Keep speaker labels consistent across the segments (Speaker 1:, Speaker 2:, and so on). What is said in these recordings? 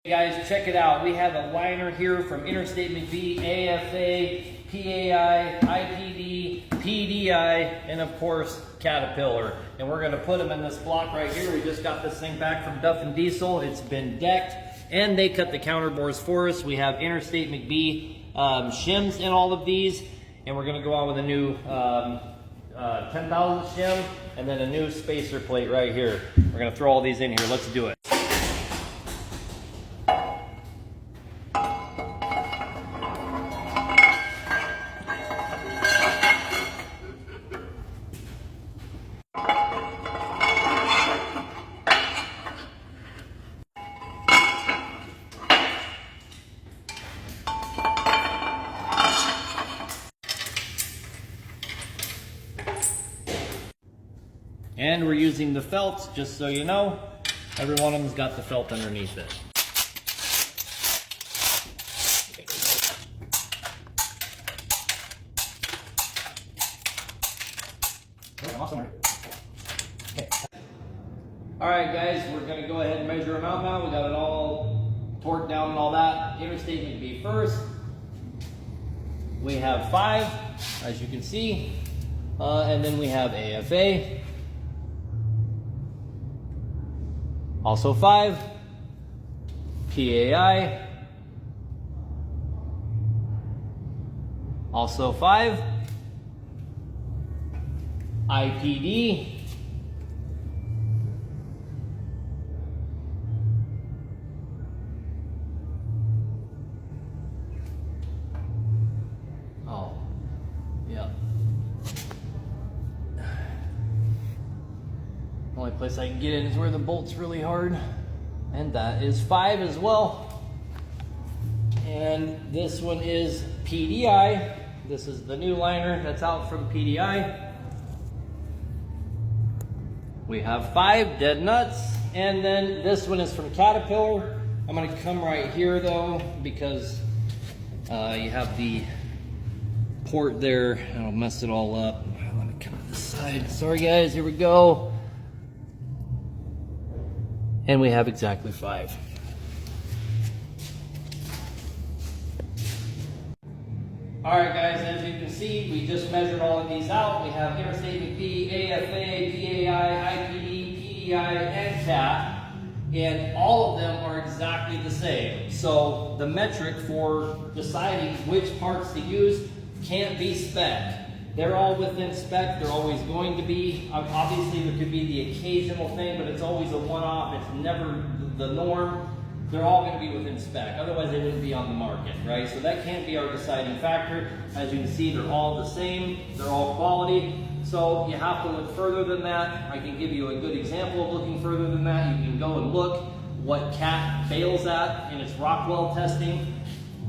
Speaker 1: Hey guys, check it out. We have a liner here from Interstate McBee, AFA, PAI, IPD, PDI, and of course Caterpillar. And we're going to put them in this block right here. We just got this thing back from Duff and Diesel. It's been decked and they cut the counterbores for us. We have Interstate McBee shims in all of these, and we're going to go out with a new 10,000 shim and then a new spacer plate right here. We're going to throw all these in here. Let's do it. And we're using the felts, just so you know. Every one of them's got the felt underneath it. Alright guys, we're going to go ahead and measure them out now. We got it all torqued down and all that. Interstate McBee first. We have 5, as you can see. And then we have AFA. Also 5, PAI, also 5, IPD, oh, yeah. Only place I can get in is where the bolt's really hard. And that is 5 as well. And this one is PDI. This is the new liner that's out from PDI. We have 5 dead nuts. And then this one is from Caterpillar. I'm gonna come right here though, because you have the port there. I'll mess it all up. Let me come to this side. Sorry guys, here we go. And we have exactly 5. All right, guys, as you can see, we just measured all of these out. We have Interstate McBee, AFA, PAI, IPD, PDI, and CAT, and all of them are exactly the same. So the metric for deciding which parts to use can't be spec. They're all within spec. They're always going to be. Obviously, there could be the occasional thing, but it's always a one-off. It's never the norm. They're all going to be within spec. Otherwise, they wouldn't be on the market, right? So that can't be our deciding factor. As you can see, they're all the same. They're all quality. So you have to look further than that. I can give you a good example of looking further than that. You can go and look what CAT fails at in its Rockwell testing.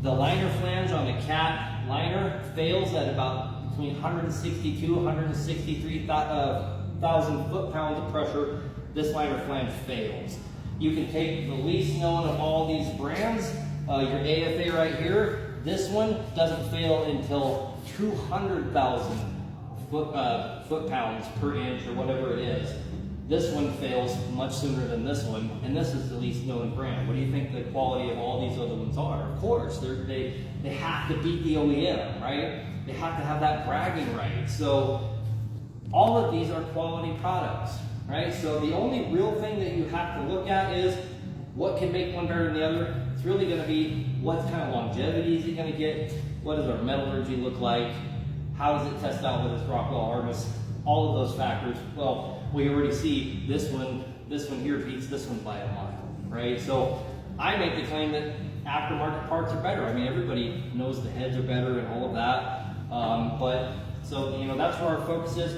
Speaker 1: The liner flange on the CAT liner fails at about between 162 and 163,000 foot-pounds of pressure. This liner flange fails. You can take the least known of all these brands, your AFA right here. This one doesn't fail until 200,000 foot-pounds per inch or whatever it is. This one fails much sooner than this one, and this is the least known brand. What do you think the quality of all these other ones are? Of course, they have to beat the OEM, right? They have to have that bragging right. So all of these are quality products, right? So the only real thing that you have to look at is what can make one better than the other. It's really going to be what kind of longevity is it going to get? What does our metallurgy look like? How does it test out with its Rockwell harness? All of those factors. Well, we already see this one here beats this one by a mile, right? So I make the claim that aftermarket parts are better. I mean, everybody knows the heads are better and all of that. But so, you know, that's where our focus is.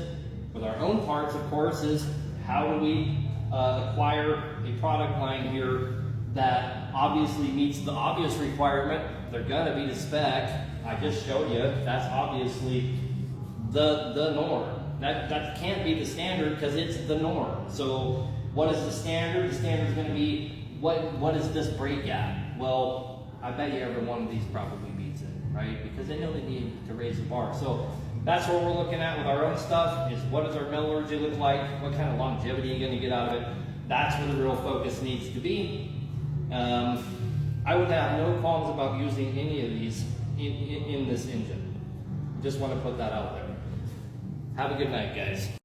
Speaker 1: With our own parts, of course, is how do we acquire a product line here that obviously meets the obvious requirement. They're gonna be the spec. I just showed you, that's obviously the norm. That can't be the standard because it's the norm. So what is the standard? The standard is gonna be, what is this break at? Well, I bet you every one of these probably beats it, right? Because they know they need to raise the bar. So that's what we're looking at with our own stuff, is what does our metallurgy look like? What kind of longevity are you gonna get out of it? That's where the real focus needs to be. I would have no qualms about using any of these in this engine. Just want to put that out there. Have a good night, guys.